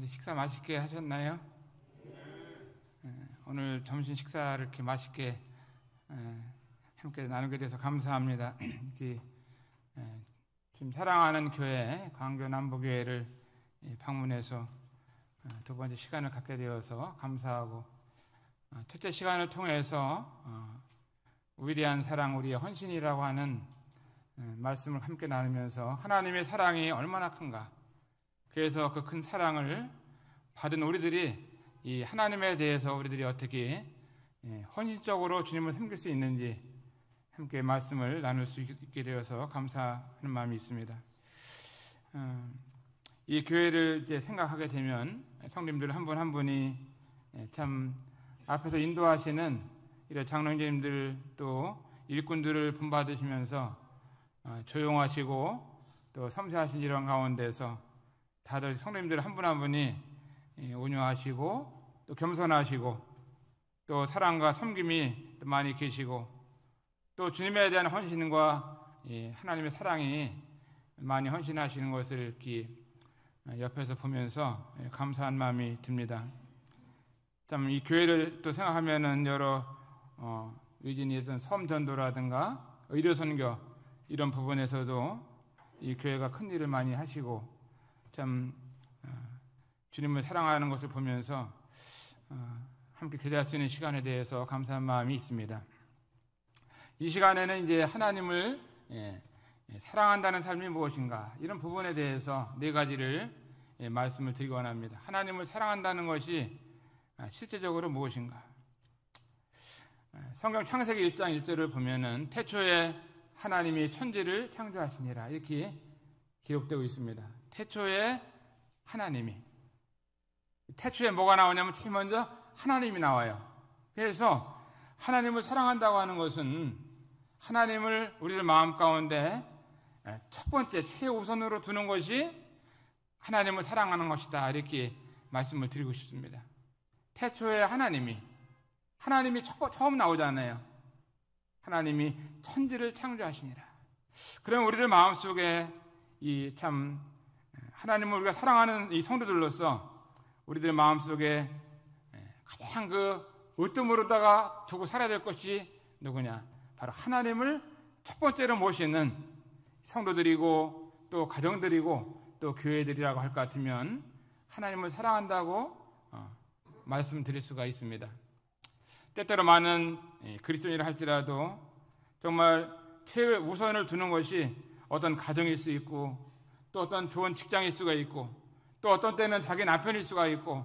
식사 맛있게 하셨나요? 오늘 점심 식사를 이렇게 맛있게 함께 나누게 돼서 감사합니다. 지금 사랑하는 교회 광교 남부교회를 방문해서 두 번째 시간을 갖게 되어서 감사하고, 첫째 시간을 통해서 위대한 사랑, 우리의 헌신이라고 하는 말씀을 함께 나누면서 하나님의 사랑이 얼마나 큰가, 그래서 그 큰 사랑을 받은 우리들이 이 하나님에 대해서 우리들이 어떻게 헌신적으로 주님을 섬길 수 있는지 함께 말씀을 나눌 수 있게 되어서 감사하는 마음이 있습니다. 이 교회를 이제 생각하게 되면 성도님들 한 분 한 분이 참 앞에서 인도하시는 이런 장로님들 또 일꾼들을 본받으시면서 조용하시고 또 섬세하신 이런 가운데서 다들 성도님들 한 분 한 분이 온유하시고 또 겸손하시고 또 사랑과 섬김이 많이 계시고 또 주님에 대한 헌신과 하나님의 사랑이 많이 헌신하시는 것을 이렇게 옆에서 보면서 감사한 마음이 듭니다. 참 이 교회를 또 생각하면은 여러 위진이 어떤 섬전도라든가 의료선교 이런 부분에서도 이 교회가 큰 일을 많이 하시고 참 주님을 사랑하는 것을 보면서 함께 교제할 수 있는 시간에 대해서 감사한 마음이 있습니다. 이 시간에는 이제 하나님을 사랑한다는 삶이 무엇인가, 이런 부분에 대해서 네 가지를 말씀을 드리기 원합니다. 하나님을 사랑한다는 것이 실제적으로 무엇인가? 성경 창세기 1장 1절을 보면은 태초에 하나님이 천지를 창조하시니라, 이렇게 기록되고 있습니다. 태초에 하나님이, 태초에 뭐가 나오냐면 제일 먼저 하나님이 나와요. 그래서 하나님을 사랑한다고 하는 것은 하나님을 우리들 마음 가운데 첫 번째 최우선으로 두는 것이 하나님을 사랑하는 것이다, 이렇게 말씀을 드리고 싶습니다. 태초에 하나님이 처음 나오잖아요. 하나님이 천지를 창조하시니라. 그럼 우리들 마음속에 이 참 하나님을 우리가 사랑하는 이 성도들로서 우리들 마음속에 가장 그 으뜸으로다가 두고 살아야 될 것이 누구냐? 바로 하나님을 첫 번째로 모시는 성도들이고 또 가정들이고 또 교회들이라고 할 것 같으면 하나님을 사랑한다고 말씀드릴 수가 있습니다. 때때로 많은 그리스도인이라 할지라도 정말 최우선을 두는 것이 어떤 가정일 수 있고 또 어떤 좋은 직장일 수가 있고 또 어떤 때는 자기 남편일 수가 있고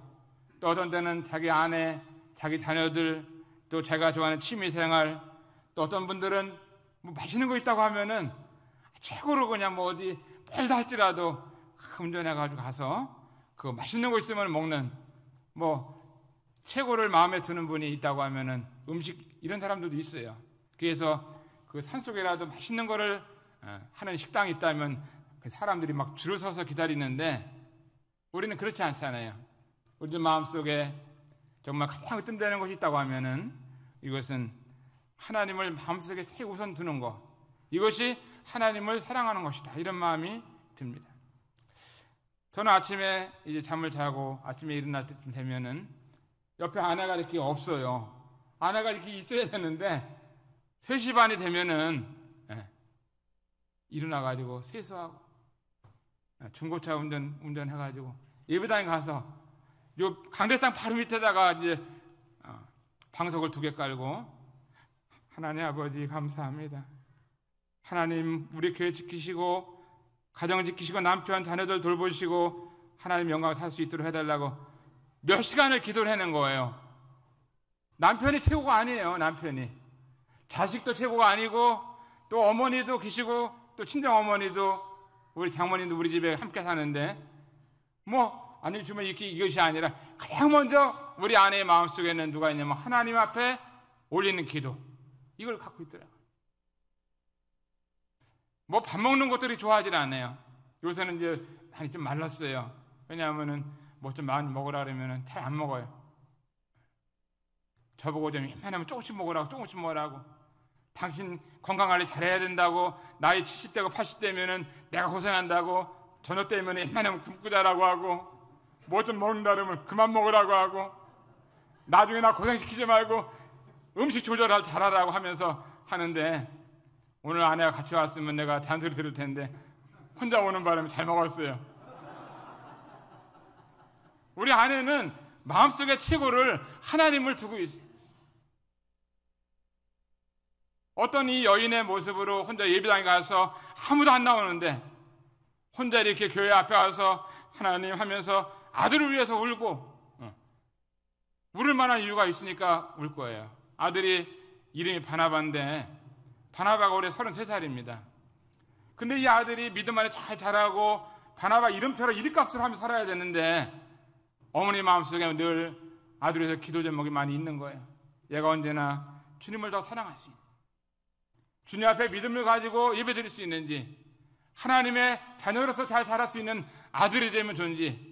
또 어떤 때는 자기 아내, 자기 자녀들, 또 자기가 좋아하는 취미생활, 또 어떤 분들은 뭐 맛있는 거 있다고 하면은 최고로 그냥 뭐 어디 멀다 할지라도 운전해가지고 가서 그 맛있는 거 있으면 먹는, 뭐 최고를 마음에 드는 분이 있다고 하면은 음식, 이런 사람들도 있어요. 그래서 그 산속에라도 맛있는 거를 하는 식당이 있다면 그 사람들이 막 줄을 서서 기다리는데 우리는 그렇지 않잖아요. 우리들 마음속에 정말 가장 으뜸되는 것이 있다고 하면은 이것은 하나님을 마음속에 최우선 두는 것, 이것이 하나님을 사랑하는 것이다, 이런 마음이 듭니다. 저는 아침에 이제 잠을 자고 아침에 일어날 때쯤 되면은 옆에 아내가 이렇게 없어요. 아내가 이렇게 있어야 되는데 3시 반이 되면은 일어나가지고 세수하고 중고차 운전해가지고 예배당에 가서 요 강대상 바로 밑에다가 이제 방석을 2개 깔고 하나님 아버지 감사합니다. 하나님 우리 교회 지키시고 가정 지키시고 남편 자녀들 돌보시고 하나님 영광을 살 수 있도록 해달라고 몇 시간을 기도를 해낸 거예요. 남편이 최고가 아니에요. 남편이 자식도 최고가 아니고 또 어머니도 계시고 또 친정어머니도 우리 장모님도 우리 집에 함께 사는데 뭐 아니 주면 이것이 아니라 가장 먼저 우리 아내의 마음속에는 누가 있냐면 하나님 앞에 올리는 기도, 이걸 갖고 있더라고요. 뭐 밥 먹는 것들이 좋아하질 않아요. 요새는 이제 많이 좀 말랐어요. 왜냐하면은 뭐 좀 많이 먹으라 그러면은 잘 안 먹어요. 저보고 좀 웬만하면 조금씩 먹으라고. 당신 건강관리 잘해야 된다고, 나이 70대고 80대면은 내가 고생한다고, 저녁 때면 웬만하면 굶고 자라고 하고, 뭐 좀 먹는다 그러면 그만 먹으라고 하고, 나중에 나 고생시키지 말고 음식 조절을 잘하라고 하면서 하는데, 오늘 아내가 같이 왔으면 내가 잔소리 들을 텐데 혼자 오는 바람에 잘 먹었어요. 우리 아내는 마음속에 최고를 하나님을 두고 있어요. 어떤 이 여인의 모습으로 혼자 예배당에 가서 아무도 안 나오는데 혼자 이렇게 교회 앞에 와서 하나님 하면서 아들을 위해서 울고, 울을 만한 이유가 있으니까 울 거예요. 아들이 이름이 바나바인데, 바나바가 올해 33살입니다. 근데 이 아들이 믿음 안에 잘 자라고 바나바 이름처럼 이름값을 하며 살아야 되는데, 어머니 마음속에 늘 아들을 위해서 기도 제목이 많이 있는 거예요. 얘가 언제나 주님을 더 사랑할 수 있는, 주님 앞에 믿음을 가지고 예배드릴 수 있는지, 하나님의 자녀로서 잘 자랄 수 있는 아들이 되면 좋은지.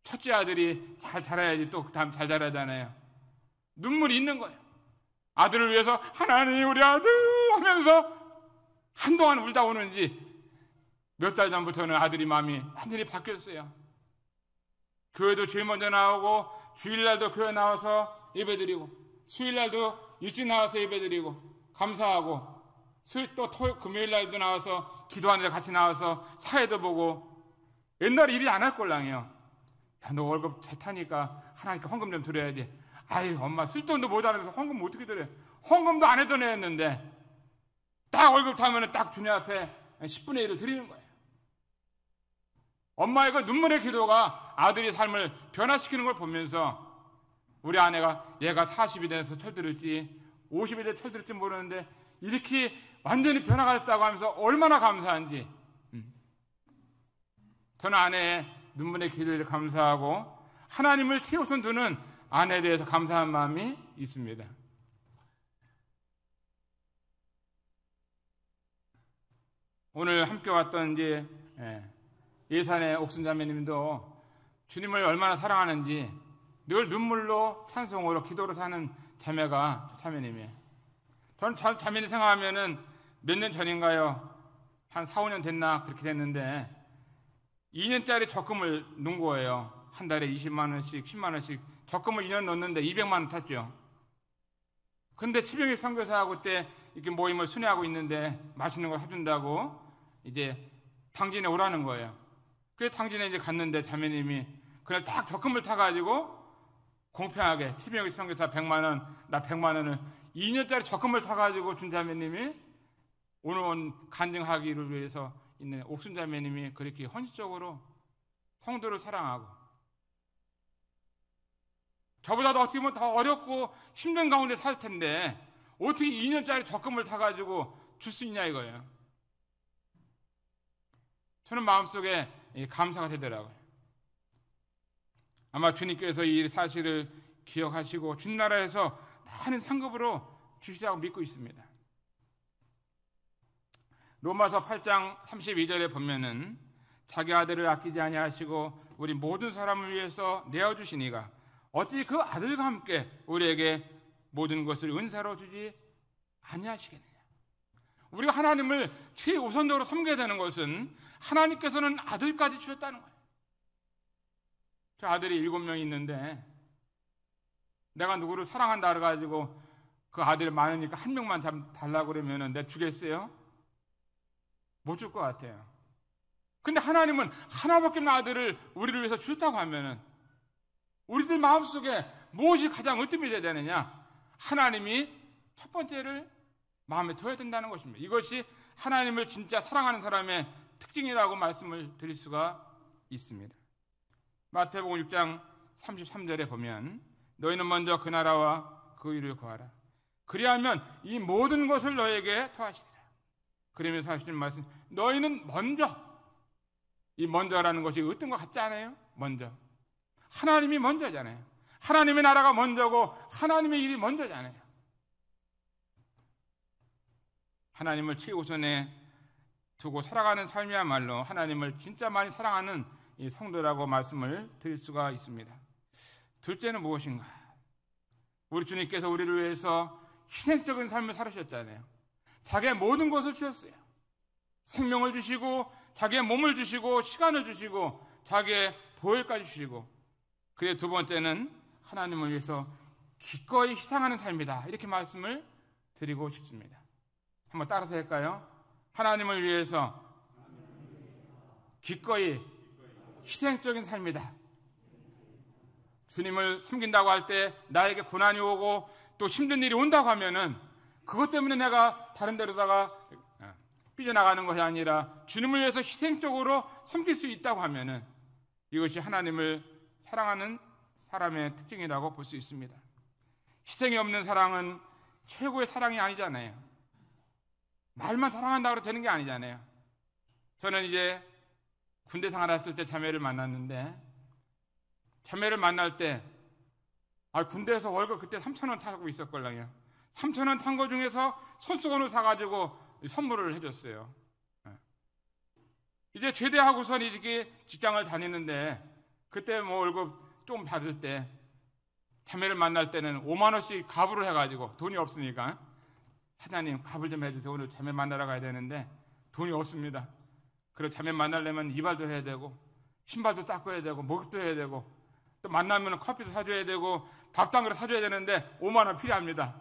첫째 아들이 잘 자라야지 또 그 다음 잘 자라잖아요. 눈물이 있는 거예요. 아들을 위해서 하나님 우리 아들 하면서 한동안 울다 오는지, 몇 달 전부터는 아들이 마음이 완전히 바뀌었어요. 교회도 제일 먼저 나오고, 주일날도 교회 나와서 예배드리고, 수요일날도 일찍 나와서 예배드리고 감사하고, 또 금요일날도 나와서 기도하는데 같이 나와서 사회도 보고. 옛날에 일이 안 할 꼴랑이요. 야, 너 월급 잘 타니까 하나님께 헌금 좀 드려야지. 아이, 엄마 쓸돈도 모자라서 헌금 어떻게 드려? 헌금도 안 해도 내었는데 딱 월급 타면 딱 주님 앞에 10분의 1을 드리는 거예요. 엄마의 그 눈물의 기도가 아들의 삶을 변화시키는 걸 보면서 우리 아내가 얘가 40이 돼서 철들을지 50이 돼서 철들을지 모르는데 이렇게 완전히 변화가 됐다고 하면서 얼마나 감사한지. 저는 아내의 눈물의 기도를 감사하고 하나님을 최우선 두는 아내에 대해서 감사한 마음이 있습니다. 오늘 함께 왔던 이제 예산의 옥순자매님도 주님을 얼마나 사랑하는지 늘 눈물로 찬송으로 기도로 사는 자매가 자매님이에요. 저는 자매님 생각하면은 몇 년 전인가요? 한 4, 5년 됐나 그렇게 됐는데 2년짜리 적금을 넣은 거예요. 한 달에 20만 원씩 10만 원씩 적금을 2년 넣었는데 200만 원 탔죠. 근데 최병희 선교사하고 때 이렇게 모임을 순회하고 있는데 맛있는 걸 사준다고 이제 당진에 오라는 거예요. 그래서 당진에 이제 갔는데 자매님이 그냥 딱 적금을 타가지고 공평하게 최병희 선교사 100만 원, 나 100만 원을 2년짜리 적금을 타가지고 준 자매님이 오늘 온 간증하기를 위해서 있는 옥순자매님이 그렇게 헌신적으로 성도를 사랑하고, 저보다도 어떻게 보면 더 어렵고 힘든 가운데 살 텐데 어떻게 2년짜리 적금을 타가지고 줄 수 있냐 이거예요. 저는 마음속에 감사가 되더라고요. 아마 주님께서 이 사실을 기억하시고 주나라에서 많은 상급으로 주시라고 믿고 있습니다. 로마서 8장 32절에 보면은 자기 아들을 아끼지 아니하시고 우리 모든 사람을 위해서 내어주시니가 어찌 그 아들과 함께 우리에게 모든 것을 은사로 주지 아니하시겠느냐. 우리가 하나님을 최우선적으로 섬겨야 되는 것은 하나님께서는 아들까지 주셨다는 거예요. 저 아들이 7명 있는데 내가 누구를 사랑한다 그래가지고 그 아들 많으니까 한 명만 달라고 그러면은 내가 주겠어요? 못 줄 것 같아요. 근데 하나님은 하나밖에 없는 아들을 우리를 위해서 주셨다고 하면은 우리들 마음속에 무엇이 가장 으뜸이 돼야 되느냐? 하나님이 첫 번째를 마음에 둬야 된다는 것입니다. 이것이 하나님을 진짜 사랑하는 사람의 특징이라고 말씀을 드릴 수가 있습니다. 마태복음 6장 33절에 보면 너희는 먼저 그 나라와 그 의를 구하라. 그리하면 이 모든 것을 너에게 더하시리라. 그러면서 하시는 말씀, 너희는 먼저, 이 먼저라는 것이 어떤 것 같지 않아요? 먼저. 하나님이 먼저잖아요. 하나님의 나라가 먼저고 하나님의 일이 먼저잖아요. 하나님을 최우선에 두고 살아가는 삶이야말로 하나님을 진짜 많이 사랑하는 이 성도라고 말씀을 드릴 수가 있습니다. 둘째는 무엇인가? 우리 주님께서 우리를 위해서 희생적인 삶을 살으셨잖아요. 자기의 모든 것을 주셨어요. 생명을 주시고 자기의 몸을 주시고 시간을 주시고 자기의 보혈까지 주시고, 그리고 두 번째는 하나님을 위해서 기꺼이 희생하는 삶이다. 이렇게 말씀을 드리고 싶습니다. 한번 따라서 할까요? 하나님을 위해서 기꺼이 희생적인 삶이다. 주님을 섬긴다고 할 때 나에게 고난이 오고 또 힘든 일이 온다고 하면은 그것 때문에 내가 다른 데로다가 삐져나가는 것이 아니라 주님을 위해서 희생적으로 섬길 수 있다고 하면은 이것이 하나님을 사랑하는 사람의 특징이라고 볼 수 있습니다. 희생이 없는 사랑은 최고의 사랑이 아니잖아요. 말만 사랑한다고 해도 되는 게 아니잖아요. 저는 이제 군대 생활했을 때 자매를 만났는데, 자매를 만날 때 군대에서 월급 그때 3,000원 타고 있었걸랑요. 3,000원 탄 거 중에서 손수건을 사가지고 선물을 해줬어요. 이제 제대하고선 이렇게 직장을 다니는데, 그때 뭐 월급 좀 받을 때 자매를 만날 때는 5만 원씩 갑으로 해가지고, 돈이 없으니까 사장님 갑을 좀 해주세요. 오늘 자매 만나러 가야 되는데 돈이 없습니다. 그리고 자매 만나려면 이발도 해야 되고 신발도 닦아야 되고 목욕도 해야 되고 또 만나면 커피도 사줘야 되고 밥도 한 그릇 사줘야 되는데 5만 원 필요합니다.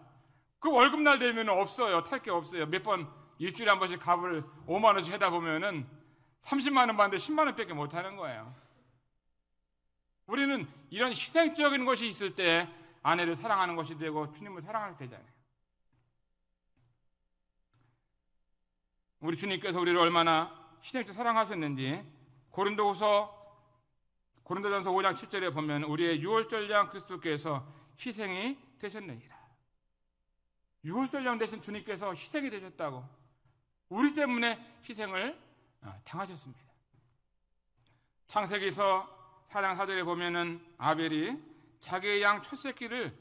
그 월급날 되면 없어요. 탈 게 없어요. 몇 번 일주일에 한 번씩 갑을 5만 원씩 해다 보면은 30만 원 받는데 10만 원밖에 못 하는 거예요. 우리는 이런 희생적인 것이 있을 때 아내를 사랑하는 것이 되고 주님을 사랑하게 되잖아요. 우리 주님께서 우리를 얼마나 희생적으로 사랑하셨는지 고린도전서 5장 7절에 보면 우리의 유월절양 그리스도께서 희생이 되셨느니라. 유월절양 되신 주님께서 희생이 되셨다고, 우리 때문에 희생을 당하셨습니다. 창세기서 4장 4절에 보면은 아벨이 자기의 양 첫 새끼를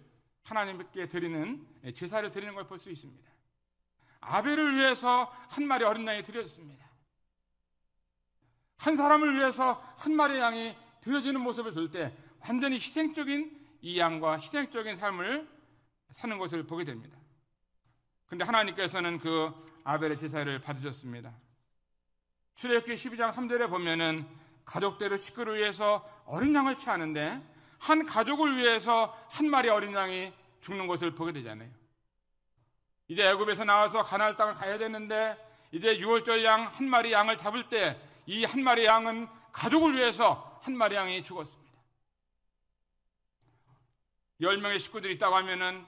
하나님께 드리는 제사를 드리는 걸 볼 수 있습니다. 아벨을 위해서 한 마리 어린 양이 드려졌습니다. 한 사람을 위해서 한 마리의 양이 드려지는 모습을 볼 때 완전히 희생적인 이 양과 희생적인 삶을 사는 것을 보게 됩니다. 그런데 하나님께서는 그 아벨의 제사를 받으셨습니다. 출애굽기 12장 3절에 보면은 가족대로 식구를 위해서 어린 양을 취하는데 한 가족을 위해서 한 마리 어린 양이 죽는 것을 보게 되잖아요. 이제 애굽에서 나와서 가나안 땅을 가야 되는데 이제 유월절 양 한 마리 양을 잡을 때 이 한 마리 양은 가족을 위해서 한 마리 양이 죽었습니다. 10명의 식구들이 있다고 하면은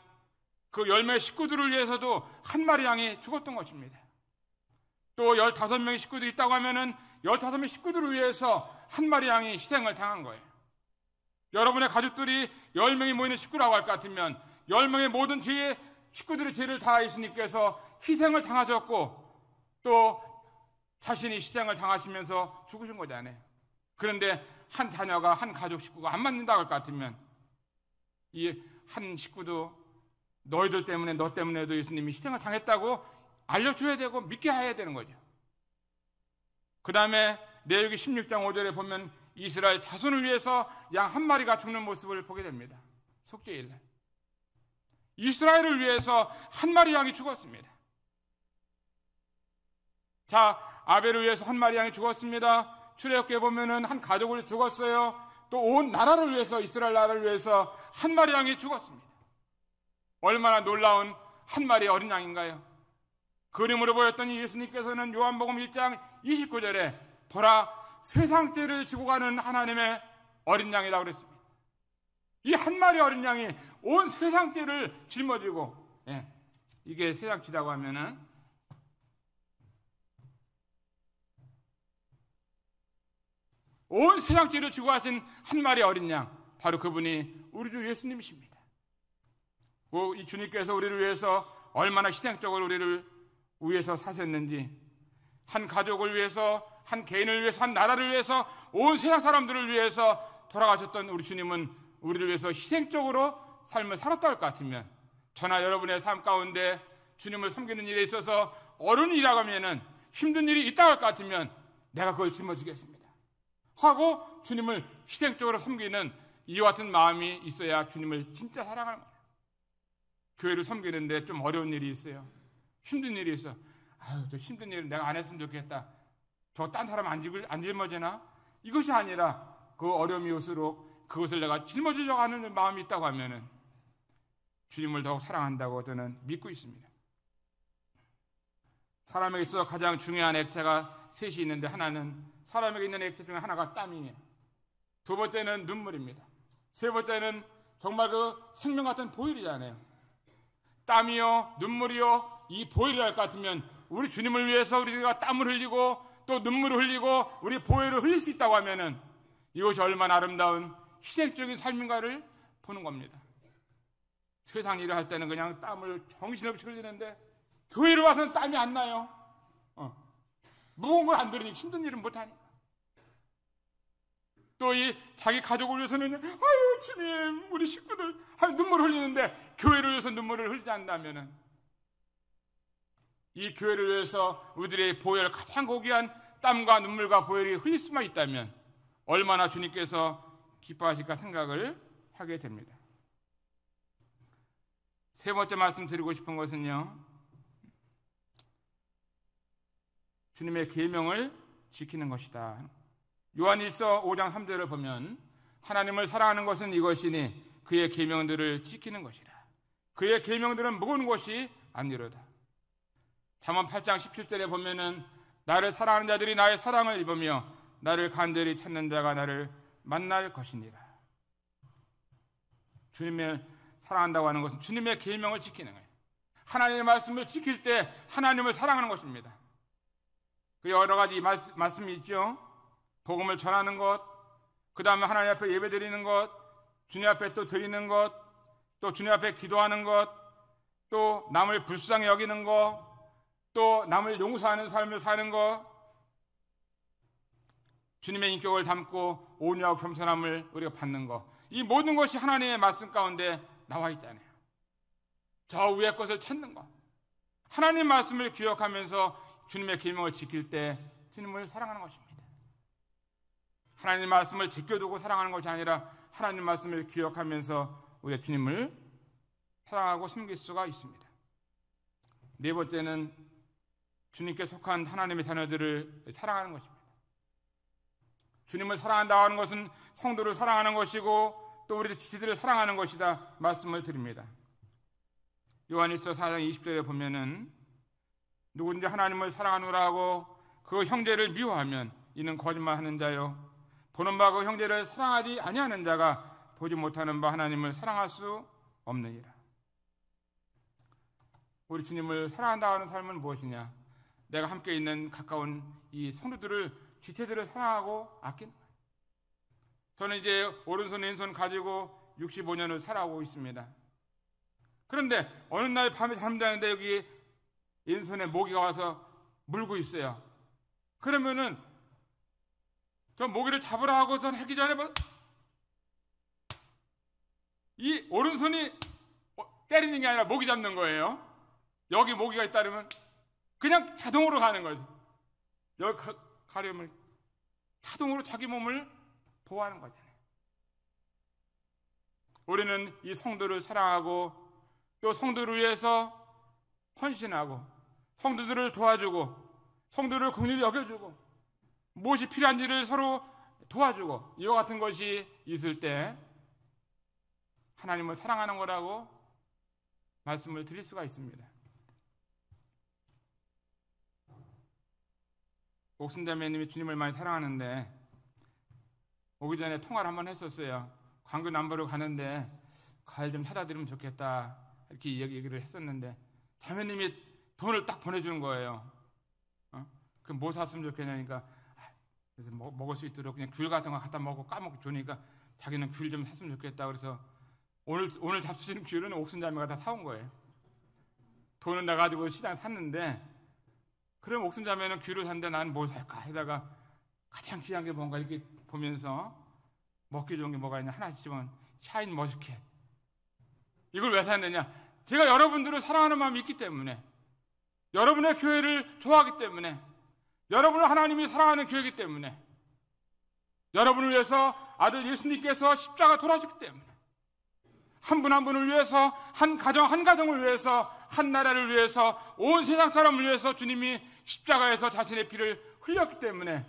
그 10명의 식구들을 위해서도 한 마리 양이 죽었던 것입니다. 또 15명의 식구들이 있다고 하면은 15명의 식구들을 위해서 한 마리 양이 희생을 당한 거예요. 여러분의 가족들이 10명이 모이는 식구라고 할 것 같으면 10명의 모든 뒤에 식구들의 죄를 다 예수님께서 희생을 당하셨고 또 자신이 희생을 당하시면서 죽으신 거잖아요. 그런데 한 자녀가 한 가족 식구가 안 맞는다고 할 것 같으면 이 한 식구도 너희들 때문에 너 때문에도 예수님이 희생을 당했다고 알려줘야 되고 믿게 해야 되는 거죠. 그 다음에 레위기 16장 5절에 보면 이스라엘 자손을 위해서 양 한 마리가 죽는 모습을 보게 됩니다. 속죄일날 이스라엘을 위해서 한 마리 양이 죽었습니다. 자, 아벨을 위해서 한 마리 양이 죽었습니다. 출애굽기에 보면은 한 가족을 죽었어요. 또 온 나라를 위해서, 이스라엘 나라를 위해서 한 마리 양이 죽었습니다. 얼마나 놀라운 한 마리 어린 양인가요? 그림으로 보였더니 예수님께서는 요한복음 1장 29절에 보라 세상 죄를 지고 가는 하나님의 어린 양이라고 그랬습니다. 이 한 마리 어린 양이 온 세상 죄를 짊어지고, 이게 세상 죄라고 하면은 온 세상 죄를 지고 가신 한 마리 어린 양, 바로 그분이 우리 주 예수님이십니다. 이 주님께서 우리를 위해서 얼마나 희생적으로 우리를 위해서 사셨는지, 한 가족을 위해서, 한 개인을 위해서, 한 나라를 위해서, 온 세상 사람들을 위해서 돌아가셨던 우리 주님은 우리를 위해서 희생적으로 삶을 살았다 할 것 같으면, 저나 여러분의 삶 가운데 주님을 섬기는 일에 있어서 어려운 일이라고 하면은, 힘든 일이 있다고 할 것 같으면 내가 그걸 짊어지겠습니다 하고 주님을 희생적으로 섬기는 이와 같은 마음이 있어야 주님을 진짜 사랑하는 거예요. 교회를 섬기는데 좀 어려운 일이 있어요. 힘든 일이 있어. 저 힘든 일은 내가 안 했으면 좋겠다. 저 딴 사람 안 짊어지나? 이것이 아니라 그 어려움이 올수록 그것을 내가 짊어지려고 하는 마음이 있다고 하면은 주님을 더욱 사랑한다고 저는 믿고 있습니다. 사람에게 있어서 가장 중요한 액체가 셋이 있는데 하나는, 사람에게 있는 액체 중에 하나가 땀이에요. 두 번째는 눈물입니다. 세 번째는 정말 그 생명 같은 보혈이잖아요. 땀이요, 눈물이요, 이 보혈이 할 것 같으면 우리 주님을 위해서 우리가 땀을 흘리고 또 눈물을 흘리고 우리 보혈을 흘릴 수 있다고 하면은 이것이 얼마나 아름다운 희생적인 삶인가를 보는 겁니다. 세상 일을 할 때는 그냥 땀을 정신없이 흘리는데 교회를 와서는 땀이 안 나요. 무거운 걸 안 들으니 힘든 일은 못하니까. 또 이 자기 가족을 위해서는 아유 주님 우리 식구들 눈물을 흘리는데 교회를 위해서 눈물을 흘리지 않는다면은 이 교회를 위해서 우리들의 보혈, 가장 고귀한 땀과 눈물과 보혈이 흘릴 수만 있다면 얼마나 주님께서 기뻐하실까 생각을 하게 됩니다. 세 번째 말씀 드리고 싶은 것은요, 주님의 계명을 지키는 것이다. 요한일서 5장 3절을 보면 하나님을 사랑하는 것은 이것이니 그의 계명들을 지키는 것이라. 그의 계명들은 무거운 것이 아니로다. 잠언 8장 17절에 보면은 나를 사랑하는 자들이 나의 사랑을 입으며 나를 간절히 찾는 자가 나를 만날 것이니라. 주님을 사랑한다고 하는 것은 주님의 계명을 지키는 거예요. 하나님의 말씀을 지킬 때 하나님을 사랑하는 것입니다. 그 여러 가지 말씀이 있죠. 복음을 전하는 것, 그 다음에 하나님 앞에 예배 드리는 것, 주님 앞에 또 드리는 것, 또 주님 앞에 기도하는 것, 또 남을 불쌍히 여기는 것, 또 남을 용서하는 삶을 사는 것, 주님의 인격을 담고 온유하고 겸손함을 우리가 받는 것, 이 모든 것이 하나님의 말씀 가운데 나와 있잖아요. 저 위의 것을 찾는 것, 하나님 말씀을 기억하면서 주님의 계명을 지킬 때 주님을 사랑하는 것입니다. 하나님 말씀을 지켜두고 사랑하는 것이 아니라 하나님 말씀을 기억하면서 우리 주님을 사랑하고 섬길 수가 있습니다. 네 번째는 주님께 속한 하나님의 자녀들을 사랑하는 것입니다. 주님을 사랑한다고 하는 것은 성도를 사랑하는 것이고 또 우리 지체들을 사랑하는 것이다 말씀을 드립니다. 요한일서 4장 20절에 보면은 누구든지 하나님을 사랑하노라 하고 그 형제를 미워하면 이는 거짓말하는 자요 보는 바 그 형제를 사랑하지 아니하는 자가 보지 못하는 바 하나님을 사랑할 수 없느니라. 우리 주님을 사랑한다고 하는 삶은 무엇이냐? 내가 함께 있는 가까운 이 성도들을, 지체들을 사랑하고 아끼는 거예요. 저는 이제 오른손 왼손 가지고 65년을 살아오고 있습니다. 그런데 어느 날 밤에 잠자는데 여기 왼손에 모기가 와서 물고 있어요. 그러면은 저 모기를 잡으라 하고선 하기 전에 이 오른손이 때리는 게 아니라 모기 잡는 거예요. 여기 모기가 있다면 그냥 자동으로 가는 거죠. 여기 가려면 자동으로 자기 몸을 보호하는 거잖아요. 우리는 이 성도를 사랑하고 또 성도를 위해서 헌신하고 성도들을 도와주고 성도를 긍휼히 여겨주고 무엇이 필요한지를 서로 도와주고 이와 같은 것이 있을 때 하나님을 사랑하는 거라고 말씀을 드릴 수가 있습니다. 옥순자매님이 주님을 많이 사랑하는데 오기 전에 통화를 한번 했었어요. 광교 남부를 가는데 과일 좀 사다 드리면 좋겠다 이렇게 얘기를 했었는데 자매님이 돈을 딱 보내주는 거예요. 그 뭐 샀으면 좋겠냐니까 그래서 먹을 수 있도록 그냥 귤 같은 거 갖다 먹고 까먹고 주니까 자기는 귤 좀 샀으면 좋겠다. 그래서 오늘 잡수시는 귤은 옥순자매가 다 사온 거예요. 돈은 나가지고 시장 샀는데 그럼 옥순자매는 귤을 샀는데 나는 뭘 살까 하다가 가장 귀한 게 뭔가 이렇게 보면서 먹기 좋은 게 뭐가 있냐 하나씩 집은 샤인 머스켓. 이걸 왜 샀느냐? 제가 여러분들을 사랑하는 마음이 있기 때문에 여러분의 교회를 좋아하기 때문에 여러분을 하나님이 사랑하는 교회이기 때문에 여러분을 위해서 아들 예수님께서 십자가 돌아주기 때문에 한 분 한 분을 위해서 한 가정 한 가정을 위해서 한 나라를 위해서 온 세상 사람을 위해서 주님이 십자가에서 자신의 피를 흘렸기 때문에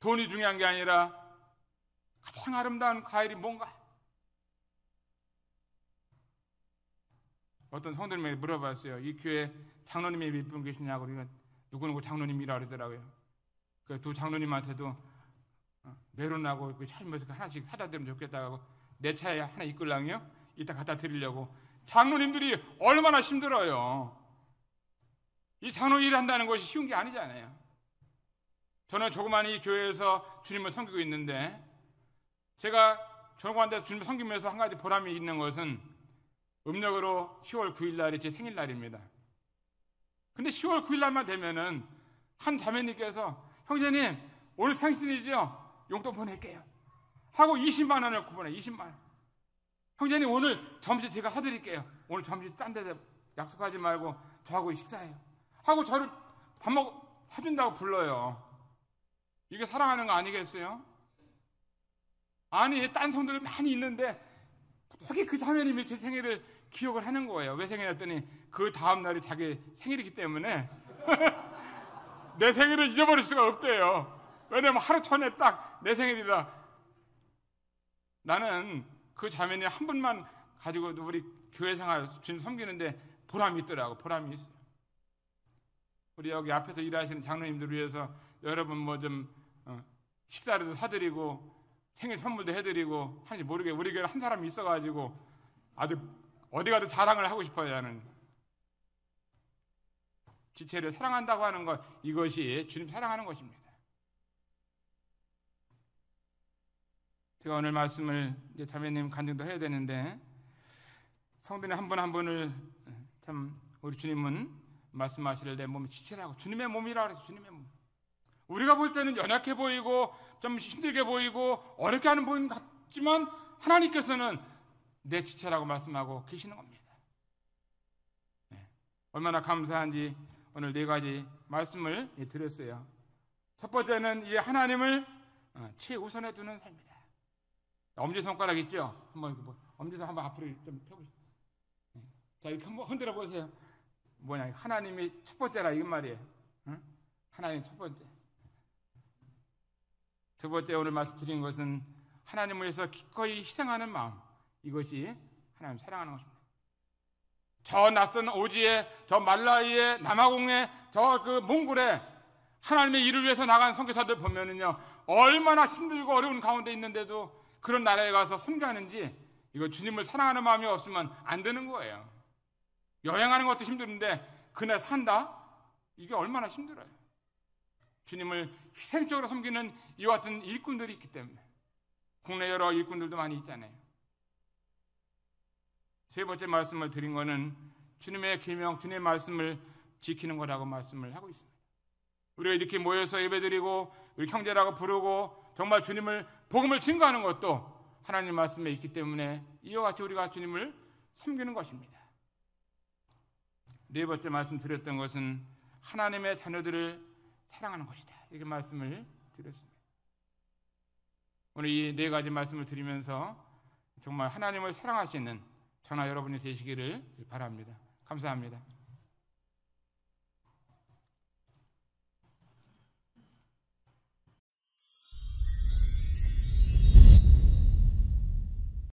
돈이 중요한 게 아니라 가장 아름다운 과일이 뭔가? 어떤 성도님에게 물어봤어요. 이 교회 장로님이 몇 분 계시냐고. 그러니까 누구누구 장로님이라 그러더라고요. 그 두 장로님한테도 메론하고 그 찰면서 하나씩 사다 드리면 좋겠다고 내 차에 하나 이끌랑요. 이따 갖다 드리려고. 장로님들이 얼마나 힘들어요. 이 장로 일을 한다는 것이 쉬운 게 아니잖아요. 저는 조그마한 이 교회에서 주님을 섬기고 있는데, 제가 조그마한 데서 주님을 섬기면서 한 가지 보람이 있는 것은 음력으로 10월 9일 날이 제 생일날입니다. 근데 10월 9일 날만 되면은 한 자매님께서 형제님 오늘 생신이죠? 용돈 보낼게요 하고 20만 원을 보내. 20만 원. 형제님 오늘 점심 제가 사드릴게요. 오늘 점심 딴 데서 약속하지 말고 저하고 식사해요 하고 저를 밥 먹고 사준다고 불러요. 이게 사랑하는 거 아니겠어요? 아니, 딴 성도들 많이 있는데 거기 그 자매님이 제 생일을 기억을 하는 거예요. 왜 생일이었더니 그 다음 날이 자기 생일이기 때문에 내 생일을 잊어버릴 수가 없대요. 왜냐면 하루 전에 딱 내 생일이라. 나는 그 자매님 한 분만 가지고도 우리 교회 생활 주님 섬기는데 보람이 있더라고. 보람이 있어요. 우리 여기 앞에서 일하시는 장로님들 위해서 여러분 뭐 좀 식사라도 사드리고 생일 선물도 해드리고 하는지 모르게 우리 교회 한 사람이 있어가지고 아주 어디 가도 자랑을 하고 싶어요. 저는 지체를 사랑한다고 하는 것, 이것이 주님 사랑하는 것입니다. 제가 오늘 말씀을 이제 자매님 간증도 해야 되는데, 성도님 한 분 한 분을 참 우리 주님은 말씀하시를 내 몸이 지체라고, 주님의 몸이라 그래서 주님의 몸. 우리가 볼 때는 연약해 보이고 좀 힘들게 보이고 어렵게 하는 분 같지만 하나님께서는 내 지체라고 말씀하고 계시는 겁니다. 네. 얼마나 감사한지 오늘 네 가지 말씀을 드렸어요. 첫 번째는 이 하나님을 최우선에 두는 삶이다. 엄지손가락 있죠? 한번 엄지손 한번 앞으로 좀 펴보세요. 네. 자, 이렇게 한번 흔들어 보세요. 뭐냐, 하나님이 첫 번째라 이건 말이에요. 응? 하나님 첫 번째. 두 번째 오늘 말씀드린 것은 하나님을 위해서 기꺼이 희생하는 마음, 이것이 하나님 사랑하는 것입니다. 저 낯선 오지에, 저 말라이에, 남아공에, 저 그 몽골에 하나님의 일을 위해서 나간 선교사들 보면은요, 얼마나 힘들고 어려운 가운데 있는데도 그런 나라에 가서 선교하는지, 이거 주님을 사랑하는 마음이 없으면 안 되는 거예요. 여행하는 것도 힘든데 그날 산다? 이게 얼마나 힘들어요. 주님을 희생적으로 섬기는 이와 같은 일꾼들이 있기 때문에. 국내 여러 일꾼들도 많이 있잖아요. 세 번째 말씀을 드린 거는 주님의 계명, 주님의 말씀을 지키는 거라고 말씀을 하고 있습니다. 우리가 이렇게 모여서 예배드리고 우리 형제라고 부르고 정말 주님을 복음을 증거하는 것도 하나님 말씀에 있기 때문에 이와 같이 우리가 주님을 섬기는 것입니다. 네 번째 말씀 드렸던 것은 하나님의 자녀들을 사랑하는 것이다. 이렇게 말씀을 드렸습니다. 오늘 이 네 가지 말씀을 드리면서 정말 하나님을 사랑하시는 저나 여러분이 되시기를 바랍니다. 감사합니다.